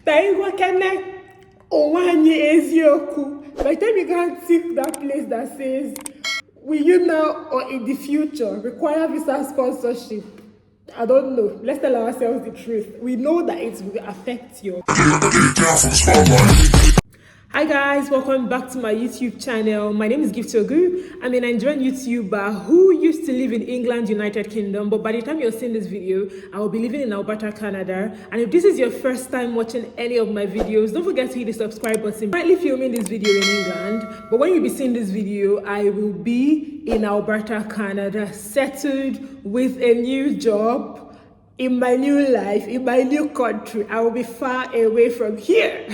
By the time you can tick that place that says, will you now or in the future require visa sponsorship? I don't know. Let's tell ourselves the truth. We know that it will affect you. Hi guys, welcome back to my YouTube channel. My name is Gift Wogu. I'm a Nigerian YouTuber who used to live in England, United Kingdom, but by the time you're seeing this video, I will be living in Alberta, Canada. And if this is your first time watching any of my videos, don't forget to hit the subscribe button. I'm currently filming this video in England, but when you'll be seeing this video, I will be in Alberta, Canada, settled with a new job. In my new life, in my new country, I will be far away from here.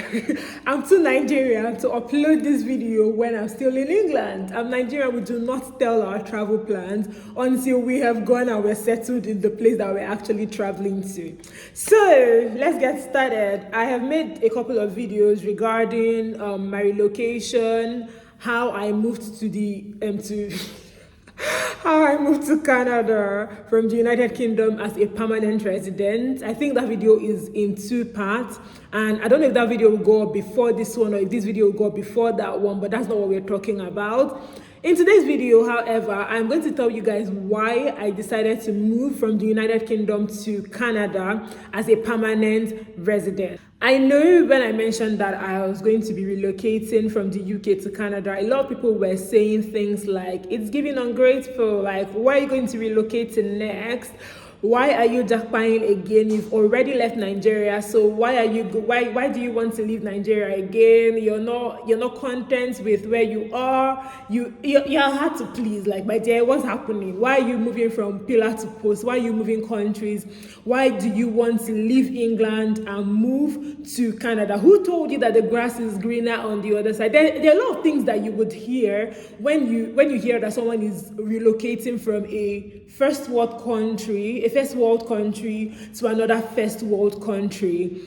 I'm too Nigerian to upload this video when I'm still in England. I'm Nigerian, we do not tell our travel plans until we have gone and we're settled in the place that we're actually traveling to. So, let's get started. I have made a couple of videos regarding my relocation, how I moved to how I moved to Canada from the United Kingdom as a permanent resident. I think that video is in 2 parts, and I don't know if that video will go up before this one or if this video will go up before that one, but that's not what we're talking about. In today's video, however, I'm going to tell you guys why I decided to move from the United Kingdom to Canada as a permanent resident. I know when I mentioned that I was going to be relocating from the UK to Canada, a lot of people were saying things like, it's giving ungrateful, like, why are you going to relocate to next? Why are you jackpotting again? You've already left Nigeria, so why do you want to leave Nigeria again? You're not content with where you are. You're hard to please. Like, my dear, what's happening? Why are you moving from pillar to post? Why are you moving countries? Why do you want to leave England and move to Canada? Who told you that the grass is greener on the other side? There are a lot of things that you would hear when you hear that someone is relocating from a first world country to another first world country.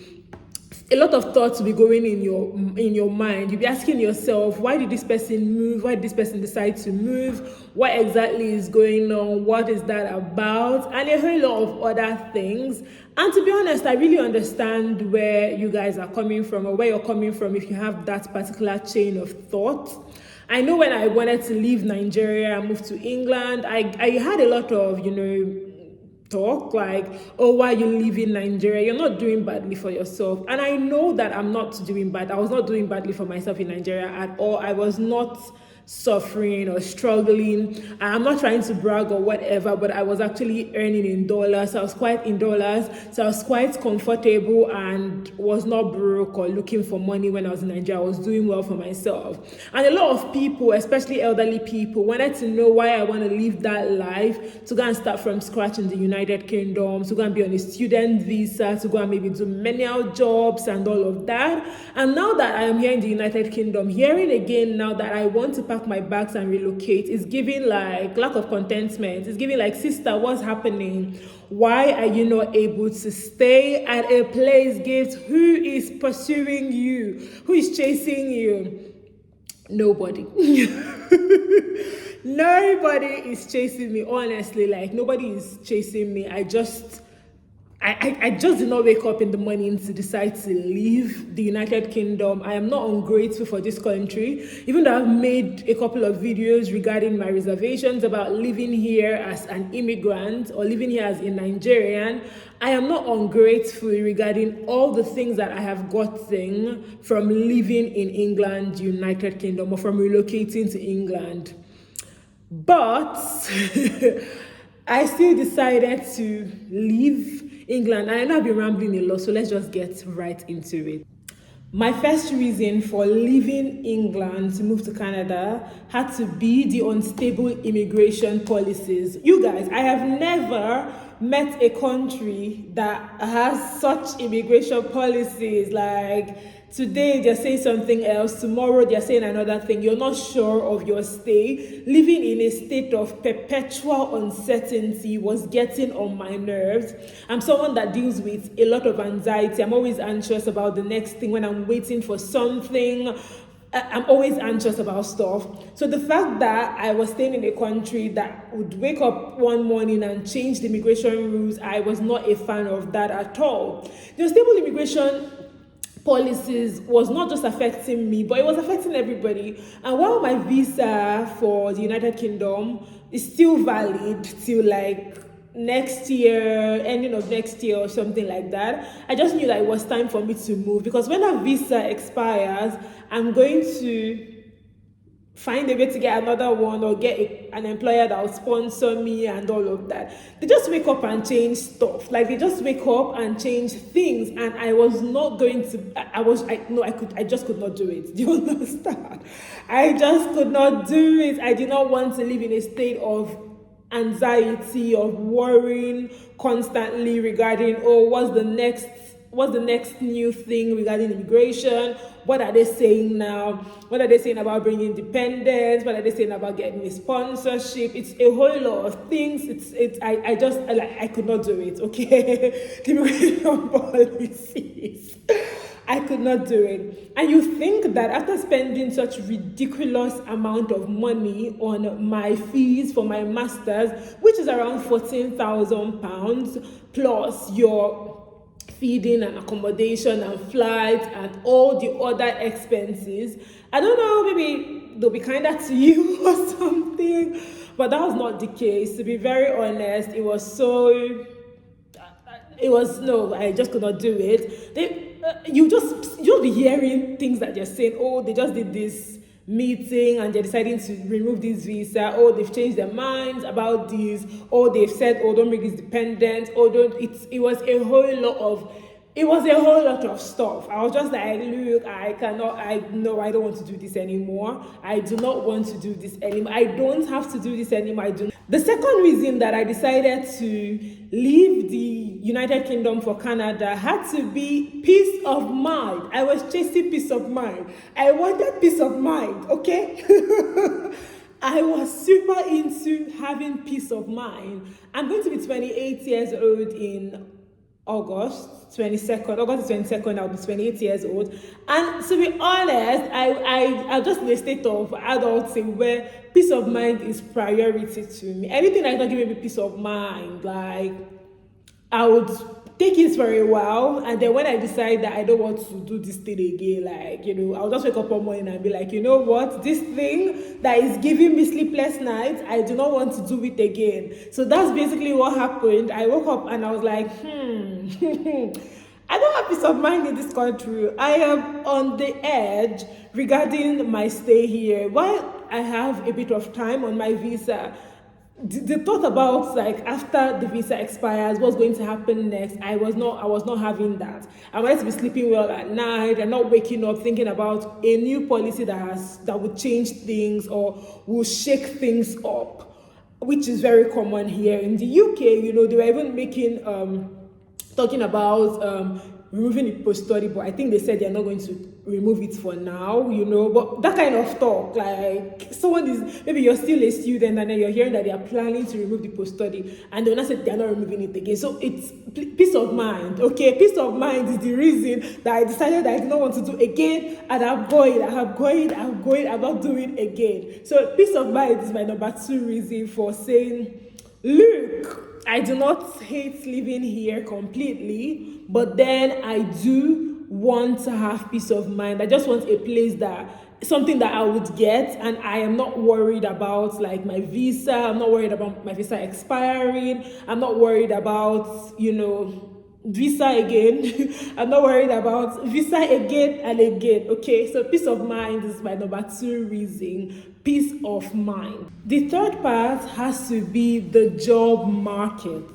A lot of thoughts will be going in your mind. You'll be asking yourself, why did this person move? Why did this person decide to move? What exactly is going on? What is that about? And a whole lot of other things. And to be honest, I really understand where you guys are coming from, or where you're coming from if you have that particular chain of thought. I know when I wanted to leave Nigeria and move to England, I had a lot of, talk like, oh, why are you leaving Nigeria? You're not doing badly for yourself. And I know that I'm not doing bad. I was not doing badly for myself in Nigeria at all. I was not suffering or struggling. I'm not trying to brag or whatever, but I was actually earning in dollars. So I was quite comfortable and was not broke or looking for money when I was in Nigeria. I was doing well for myself. And a lot of people, especially elderly people, wanted to know why I want to live that life, to go and start from scratch in the United Kingdom, to go and be on a student visa, to go and maybe do menial jobs and all of that. And now that I am here in the United Kingdom, hearing again now that I want to pack my bags and relocate is giving like lack of contentment. It's giving like, sister, what's happening? Why are you not able to stay at a place, Gift? Who is pursuing you? Who is chasing you? Nobody. Nobody is chasing me, honestly. Like, nobody is chasing me. I just did not wake up in the morning to decide to leave the United Kingdom. I am not ungrateful for this country, even though I've made a couple of videos regarding my reservations about living here as an immigrant or living here as a Nigerian. I am not ungrateful regarding all the things that I have gotten from living in England, United Kingdom, or from relocating to England. But I still decided to leave England. And I know I've been rambling a lot, so let's just get right into it. My first reason for leaving England to move to Canada had to be the unstable immigration policies. You guys, I have never met a country that has such immigration policies. Like, today they're saying something else, tomorrow they're saying another thing. You're not sure of your stay. Living in a state of perpetual uncertainty was getting on my nerves. I'm someone that deals with a lot of anxiety. I'm always anxious about the next thing. When I'm waiting for something, I'm always anxious about stuff. So the fact that I was staying in a country that would wake up one morning and change the immigration rules, I was not a fan of that at all. The unstable immigration policies was not just affecting me, but it was affecting everybody. And while my visa for the United Kingdom is still valid till like next year, ending of next year or something like that, I just knew that it was time for me to move, because when that visa expires, I'm going to find a way to get another one, or get an employer that will sponsor me and all of that. They just wake up and change stuff. Like, they just wake up and change things, and I was not going to. I just could not do it. Do you understand? I just could not do it. I did not want to live in a state of anxiety, of worrying constantly regarding, oh, what's the next new thing regarding immigration? What are they saying now? What are they saying about bringing independence? What are they saying about getting a sponsorship? It's a whole lot of things. I could not do it, okay? The immigration policies, I could not do it. And you think that after spending such ridiculous amount of money on my fees for my master's, which is around £14,000, plus your feeding and accommodation and flights and all the other expenses, I don't know, maybe they'll be kinder to you or something, but that was not the case. To be very honest, I just could not do it. You just be hearing things that they're saying, oh, they just did this meeting and they're deciding to remove this visa, oh, they've changed their minds about this, or they've said, oh, don't make this dependent, or don't. It was a whole lot of stuff. I was just like, look, I don't want to do this anymore. I do not want to do this anymore. I don't have to do this anymore. The second reason that I decided to leave the United Kingdom for Canada had to be peace of mind. I was chasing peace of mind. I wanted peace of mind, okay? I was super into having peace of mind. I'm going to be 28 years old in August 22nd, I'll be 28 years old. And to be honest, I'm just in a state of adulting where peace of mind is priority to me. Anything that's not giving me peace of mind, like, I would take it for a while, and then when I decide that I don't want to do this thing again, like, I'll just wake up one morning and be like, you know what, this thing that is giving me sleepless nights, I do not want to do it again. So that's basically what happened. I woke up and I was like, I don't have peace of mind in this country. I am on the edge regarding my stay here. While I have a bit of time on my visa, the thought about, like, after the visa expires, what's going to happen next, I was not having that. I wanted to be sleeping well at night and not waking up thinking about a new policy that would change things or will shake things up, which is very common here in the UK. They were even making talking about removing the post-study, but I think they said they're not going to remove it for now, but that kind of talk, like, maybe you're still a student and then you're hearing that they are planning to remove the post-study, and they're not saying they're not removing it again. So it's peace of mind, okay? Peace of mind is the reason that I decided that I do not want to do again, and I'm not doing again. So peace of mind is my number 2 reason for saying, look, I do not hate living here completely, but then I do want to have peace of mind. I just want a place something that I would get, and I am not worried about, like, my visa. I'm not worried about my visa expiring. I'm not worried about, visa again. I'm not worried about visa again and again, okay? So peace of mind is my number 2 reason. Peace of mind. The third part has to be the job market.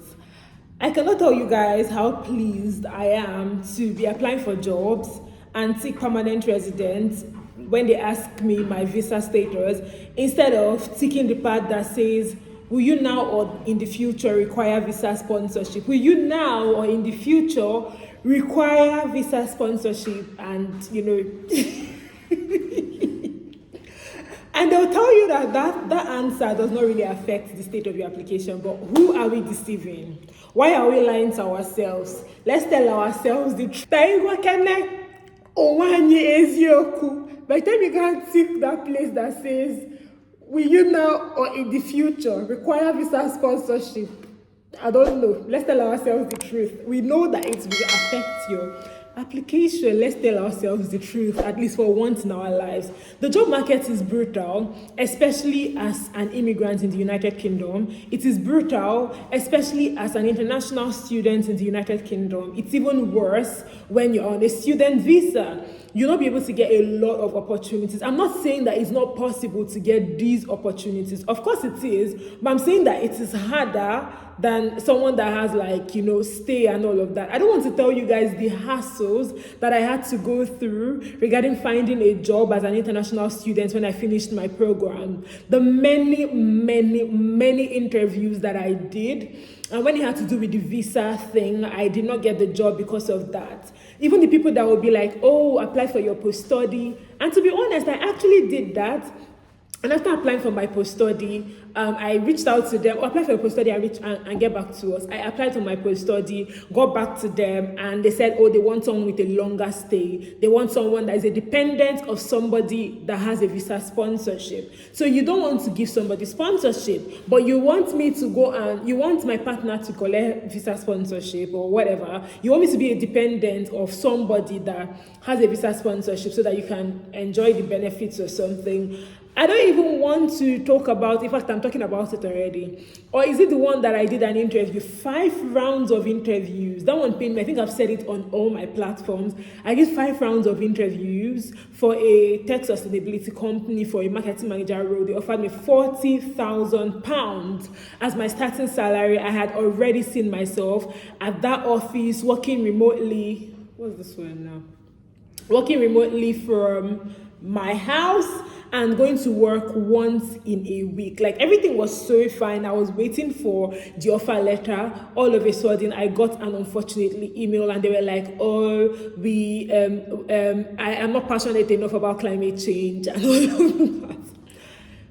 I cannot tell you guys how pleased I am to be applying for jobs and seek permanent residence when they ask me my visa status, instead of ticking the part that says, will you now or in the future require visa sponsorship? Will you now or in the future require visa sponsorship? And, and they'll tell you that answer does not really affect the state of your application, but who are we deceiving? Why are we lying to ourselves? Let's tell ourselves the truth. By the time you can't tick that place that says, will you now or in the future require visa sponsorship? I don't know. Let's tell ourselves the truth. We know that it will affect your application, let's tell ourselves the truth, at least for once in our lives. The job market is brutal, especially as an immigrant in the United Kingdom. It is brutal, especially as an international student in the United Kingdom. It's even worse when you're on a student visa. You'll not be able to get a lot of opportunities. I'm not saying that it's not possible to get these opportunities. Of course it is, but I'm saying that it is harder than someone that has stay and all of that. I don't want to tell you guys the hassles that I had to go through regarding finding a job as an international student when I finished my program. The many interviews that I did. And when it had to do with the visa thing, I did not get the job because of that. Even the people that would be like, oh, apply for your post-study. And to be honest, I actually did that. And after applying for my post-study, I reached out to them. Apply for a post-study and get back to us. I applied for my post-study, got back to them, and they said, oh, they want someone with a longer stay. They want someone that is a dependent of somebody that has a visa sponsorship. So you don't want to give somebody sponsorship, but you want me to go and you want my partner to collect visa sponsorship or whatever. You want me to be a dependent of somebody that has a visa sponsorship so that you can enjoy the benefits or something. I don't even want to talk about, in fact, I'm talking about it already. Or is it the one that I did an interview? 5 rounds of interviews. That one paid me. I think I've said it on all my platforms. I did 5 rounds of interviews for a tech sustainability company for a marketing manager role. They offered me £40,000 as my starting salary. I had already seen myself at that office working remotely. What's this one now? Working remotely from my house and going to work once in a week. Like, everything was so fine. I was waiting for the offer letter. All of a sudden, I got an unfortunately email, and they were like, oh, I am not passionate enough about climate change and all of that.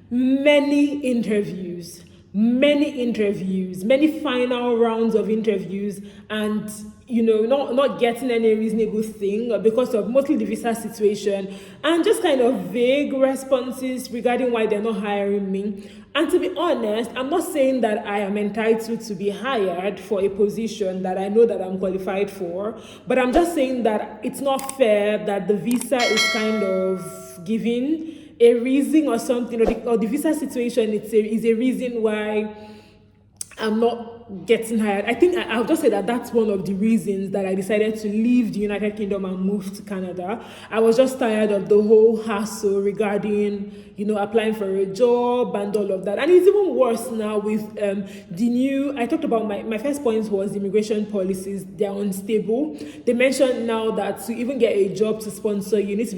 Many interviews, many final rounds of interviews, and not getting any reasonable thing because of mostly the visa situation and just kind of vague responses regarding why they're not hiring me. And to be honest, I'm not saying that I am entitled to be hired for a position that I know that I'm qualified for, but I'm just saying that it's not fair that the visa is kind of giving a reason or something, or the visa situation is a reason why I'm not getting hired. I think I'll just say that that's one of the reasons that I decided to leave the United Kingdom and move to Canada. I was just tired of the whole hassle regarding, applying for a job and all of that. And it's even worse now with the new, I talked about my first point was immigration policies. They're unstable. They mentioned now that to even get a job to sponsor, you need to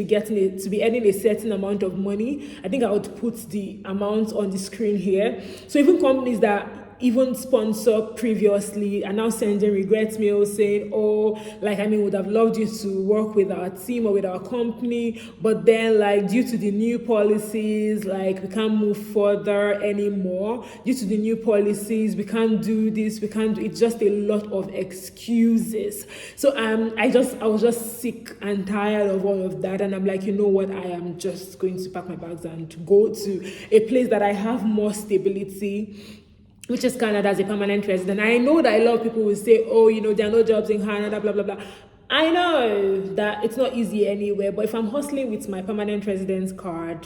be earning a certain amount of money. I think I would put the amount on the screen here. So even companies that even sponsor previously are now sending regrets mails saying, would have loved you to work with our team or with our company, but then due to the new policies, we can't move further anymore. Due to the new policies, we can't do this, we can't do, it's just a lot of excuses. So I was just sick and tired of all of that, and I'm like, you know what, I am just going to pack my bags and go to a place that I have more stability, which is Canada as a permanent resident. I know that a lot of people will say, there are no jobs in Canada, blah, blah, blah. I know that it's not easy anywhere, but if I'm hustling with my permanent residence card,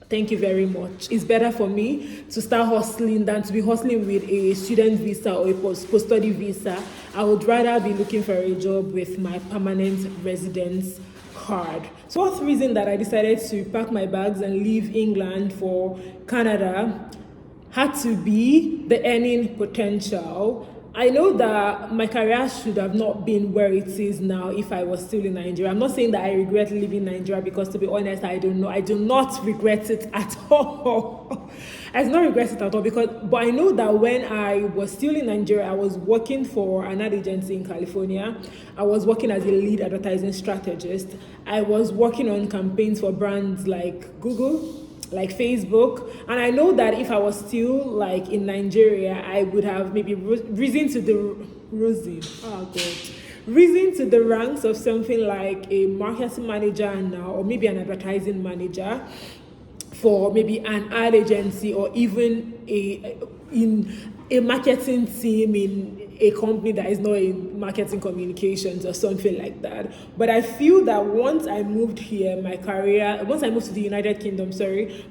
thank you very much. It's better for me to start hustling than to be hustling with a student visa or a post-study visa. I would rather be looking for a job with my permanent residence card. So fourth reason that I decided to pack my bags and leave England for Canada had to be the earning potential. I know that my career should have not been where it is now if I was still in Nigeria. I'm not saying that I regret leaving Nigeria, because to be honest, I don't know. I do not regret it at all. I do not regret it at all, but I know that when I was still in Nigeria, I was working for an ad agency in California. I was working as a lead advertising strategist. I was working on campaigns for brands like Google, like Facebook, and I know that if I was still in Nigeria, I would have maybe risen to the ranks of something like a marketing manager now, or maybe an advertising manager for maybe an ad agency, or even in a marketing team in a company that is not in marketing communications or something like that. But I feel that once I moved to the United Kingdom,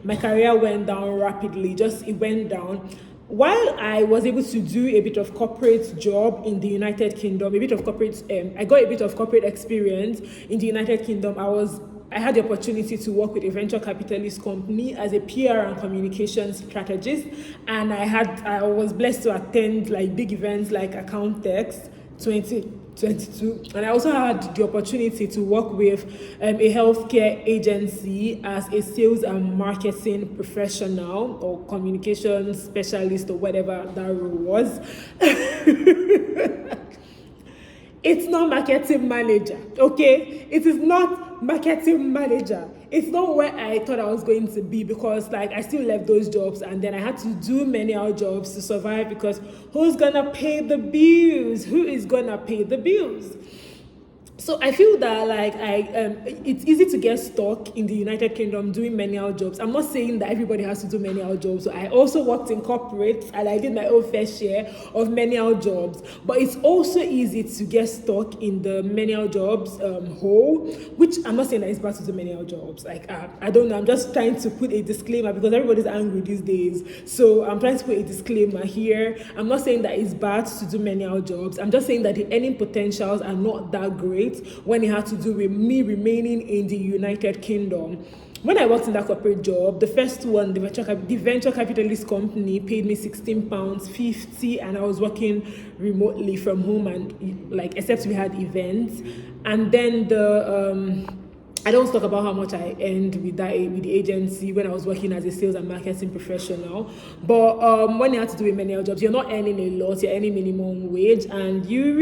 my career went down rapidly. It went down. While I was able to do a bit of corporate job in the United Kingdom, I got a bit of corporate experience in the United Kingdom. I had the opportunity to work with a venture capitalist company as a PR and communications strategist, and I was blessed to attend like big events like Account Text 2022, and I also had the opportunity to work with a healthcare agency as a sales and marketing professional or communication specialist or whatever that role was. It's not marketing manager, okay? It is not marketing manager. It's not where I thought I was going to be, because like I still left those jobs and then I had to do many other jobs to survive, because who's gonna pay the bills? Who is gonna pay the bills? So I feel that like it's easy to get stuck in the United Kingdom doing manual jobs. I'm not saying that everybody has to do manual jobs. So I also worked in corporate and I did my own fair share of manual jobs. But it's also easy to get stuck in the manual jobs hole, which I'm not saying that it's bad to do manual jobs. Like I don't know. I'm just trying to put a disclaimer because everybody's angry these days. So I'm trying to put a disclaimer here. I'm not saying that it's bad to do manual jobs. I'm just saying that the earning potentials are not that great when it had to do with me remaining in the United Kingdom. When I worked in that corporate job, the first one, the venture capitalist company paid me £16.50, and I was working remotely from home, and like except we had events. And then I don't talk about how much I earned with the agency when I was working as a sales and marketing professional. But when you have to do with manual jobs, you're not earning a lot. You're earning minimum wage, and you're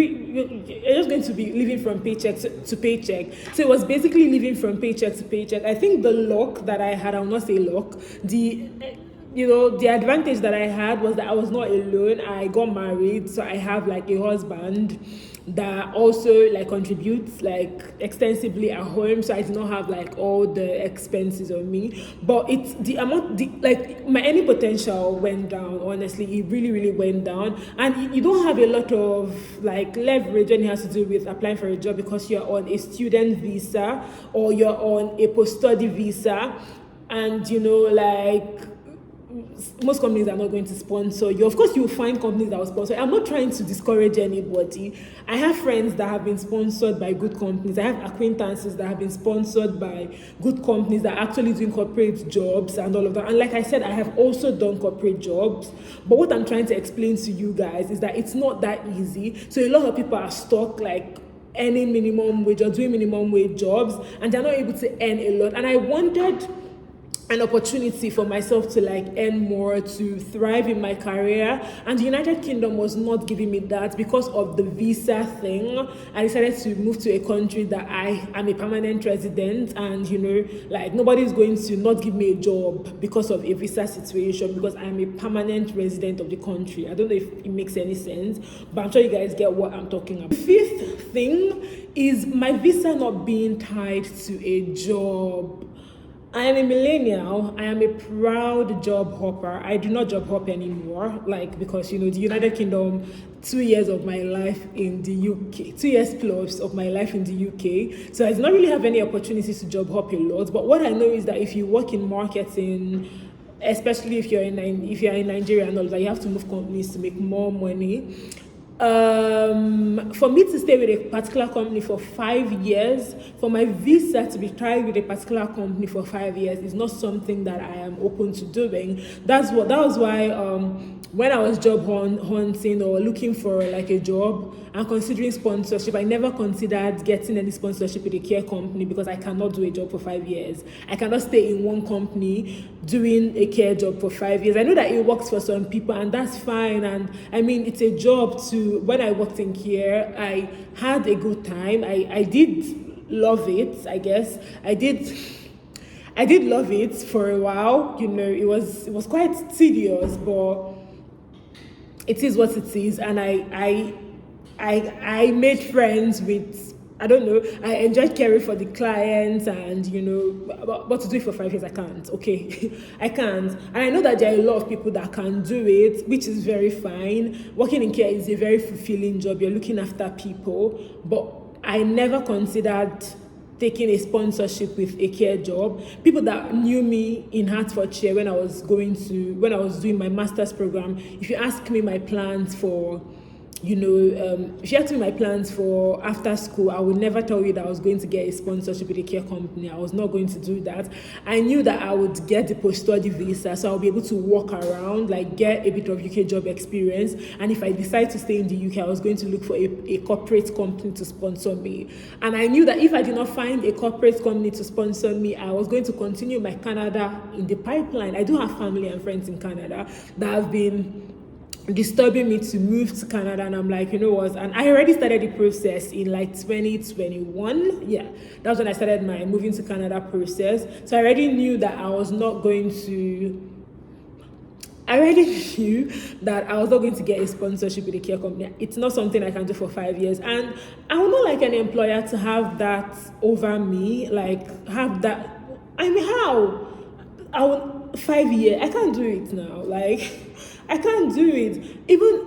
just going to be living from paycheck to paycheck. So it was basically living from paycheck to paycheck. I think the luck that I had, I will not say luck, the advantage that I had was that I was not alone. I got married, so I have like a husband that also like contributes like extensively at home, so I did not have like all the expenses on me. But it's like my earning potential went down. Honestly, it really went down, and you don't have a lot of like leverage when it has to do with applying for a job, because you're on a student visa or you're on a post-study visa, and like most companies are not going to sponsor you. Of course, you'll find companies that will sponsor. I'm not trying to discourage anybody. I have friends that have been sponsored by good companies. I have acquaintances that have been sponsored by good companies that are actually doing corporate jobs and all of that. And like I said, I have also done corporate jobs. But what I'm trying to explain to you guys is that it's not that easy. So a lot of people are stuck like earning minimum wage or doing minimum wage jobs, and they're not able to earn a lot. And I wanted an opportunity for myself to like earn more, to thrive in my career, and the United Kingdom was not giving me that because of the visa thing. I decided to move to a country that I am a permanent resident, and like nobody's going to not give me a job because of a visa situation, because I'm a permanent resident of the country. I don't know if it makes any sense, but I'm sure you guys get what I'm talking about. The fifth thing is my visa not being tied to a job. I am a millennial. I am a proud job hopper. I do not job hop anymore, because the United Kingdom, 2 years of my life in the UK, 2 years plus of my life in the UK. So I do not really have any opportunities to job hop a lot. But what I know is that if you work in marketing, especially if you're in Nigeria and all that, you have to move companies to make more money. For me to stay with a particular company for 5 years, for my visa to be tied with a particular company for 5 years is not something that I am open to doing. That was why when I was job hunting or looking for like a job and considering sponsorship, I never considered getting any sponsorship with a care company, because I cannot do a job for 5 years. I cannot stay in one company doing a care job for 5 years. I know that it works for some people, and that's fine. And I mean, it's a job to. When I worked in care, I had a good time. I did love it, I guess. I did love it for a while. It was quite tedious, but it is what it is. And I made friends with I don't know. I enjoyed caring for the clients and, you know, but to do it for 5 years, I can't. Okay, I can't. And I know that there are a lot of people that can do it, which is very fine. Working in care is a very fulfilling job. You're looking after people. But I never considered taking a sponsorship with a care job. People that knew me in Hertfordshire when I was doing my master's program, if you ask me my plans for, you know, if you ask me my plans for after school, I would never tell you that I was going to get a sponsorship with a care company. I was not going to do that. I knew that I would get the post-study visa, so I'll be able to walk around, like get a bit of UK job experience. And if I decide to stay in the UK, I was going to look for a corporate company to sponsor me. And I knew that if I did not find a corporate company to sponsor me, I was going to continue my Canada in the pipeline. I do have family and friends in Canada that have been disturbing me to move to Canada, and I'm like, you know what, and I already started the process in like 2021. Yeah, that was when I started my moving to Canada process. So I already knew that I was not going to get a sponsorship with a care company. It's not something I can do for 5 years, and I would not like an employer to have that over me, like have that. I mean, how? I would 5 years. I can't do it now. Like, I can't do it. Even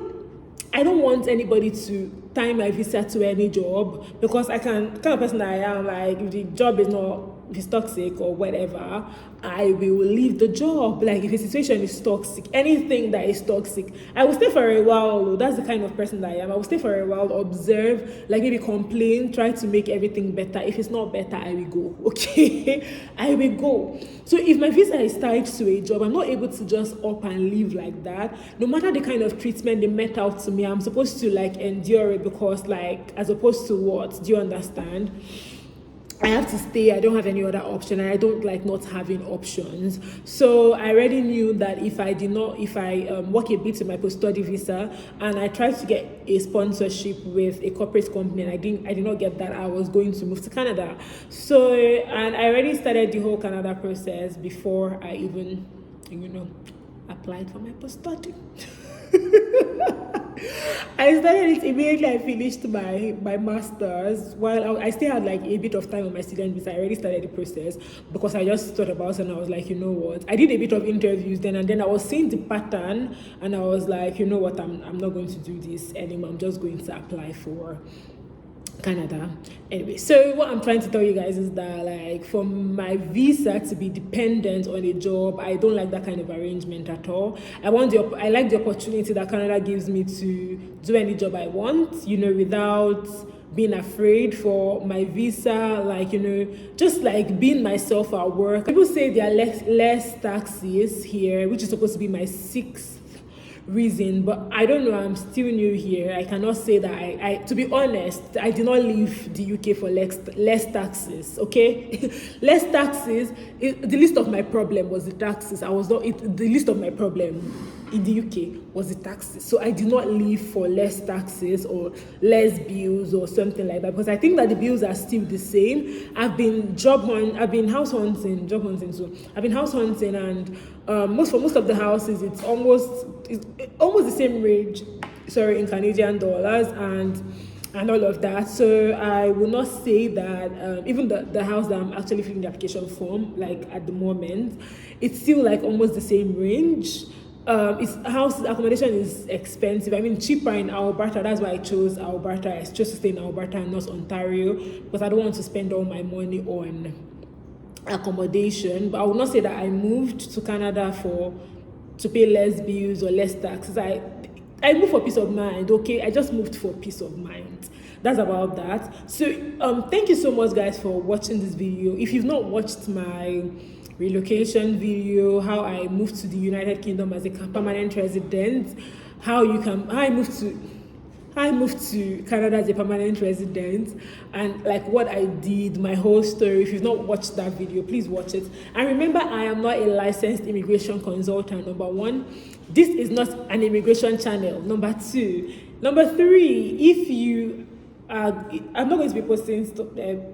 I don't want anybody to tie my visa to any job, because I can, kind of person that I am, like if the job is not, if it's toxic or whatever, I will leave the job. Like if the situation is toxic, anything that is toxic, I will stay for a while. That's the kind of person that I am. I will stay for a while, observe, like maybe complain, try to make everything better. If it's not better, I will go. Okay, I will go. So if my visa is tied to a job, I'm not able to just up and leave like that. No matter the kind of treatment they met out to me, I'm supposed to like endure it, because like, as opposed to what? Do you understand? I have to stay. I don't have any other option, and I don't like not having options. So I already knew that if I work a bit in my post-study visa and I tried to get a sponsorship with a corporate company and I did not get that, I was going to move to Canada. So, and I already started the whole Canada process before I even, you know, applied for my post-study. I started it immediately I finished my master's. While I still had like a bit of time on my student visa, I already started the process, because I just thought about it and I was like, you know what, I did a bit of interviews then, and then I was seeing the pattern and I was like, you know what, I'm not going to do this anymore. I'm just going to apply for Canada. Anyway, so what I'm trying to tell you guys is that, like, for my visa to be dependent on a job, I don't like that kind of arrangement at all. I like the opportunity that Canada gives me to do any job I want, you know, without being afraid for my visa, like, you know, just like being myself at work. People say there are less taxes here, which is supposed to be my sixth reason, but I don't know, I'm still new here. I cannot say that I to be honest, I did not leave the UK for less taxes. Okay, less taxes. The least of my problem was the taxes. The least of my problem in the UK was the taxes. So I did not leave for less taxes or less bills or something like that, because I think that the bills are still the same. I've been house hunting, and most of the houses, it's almost the same range, in Canadian dollars and all of that. So I will not say that even the house that I'm actually filling the application form, like at the moment, it's still like almost the same range. Accommodation is expensive. I mean, cheaper in Alberta. That's why I chose Alberta. I chose to stay in Alberta and not Ontario, because I don't want to spend all my money on accommodation. But I would not say that I moved to Canada to pay less bills or less taxes. I moved for peace of mind. Okay, I just moved for peace of mind. That's about that. So thank you so much, guys, for watching this video. If you've not watched my relocation video, how I moved to the United Kingdom as a permanent resident, how I moved to Canada as a permanent resident, and like what I did, my whole story. If you've not watched that video, please watch it. And remember, I am not a licensed immigration consultant. Number one, this is not an immigration channel. Number two, number three, if you I'm not going to be posting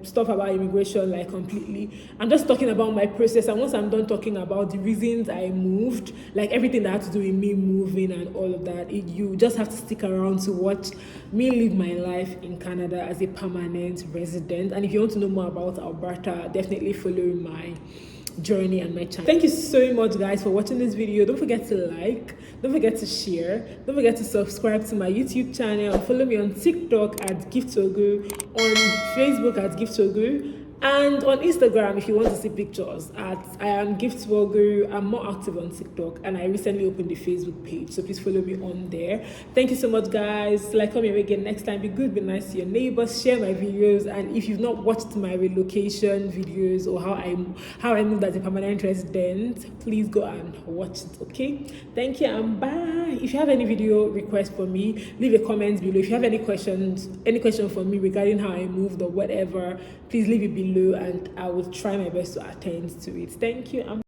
stuff about immigration like completely. I'm just talking about my process, and once I'm done talking about the reasons I moved, like everything that had to do with me moving and all of that, you just have to stick around to watch me live my life in Canada as a permanent resident. And if you want to know more about Alberta, definitely follow my journey and my channel. Thank you so much guys for watching this video. Don't forget to like, don't forget to share, don't forget to subscribe to my YouTube channel, follow me on TikTok at Gift Wogu, on Facebook at Gift Wogu, and on Instagram if you want to see pictures at I am Gift Wogu. I'm more active on TikTok, and I recently opened the Facebook page, so please follow me on there. Thank you so much guys. Like, come here again next time. Be good, be nice to your neighbors, share my videos, and if you've not watched my relocation videos or how I moved as a permanent resident, please go and watch it. Okay, thank you and bye. If you have any video requests for me, leave a comment below. If you have any questions for me regarding how I moved or whatever, please leave it below and I will try my best to attend to it. Thank you.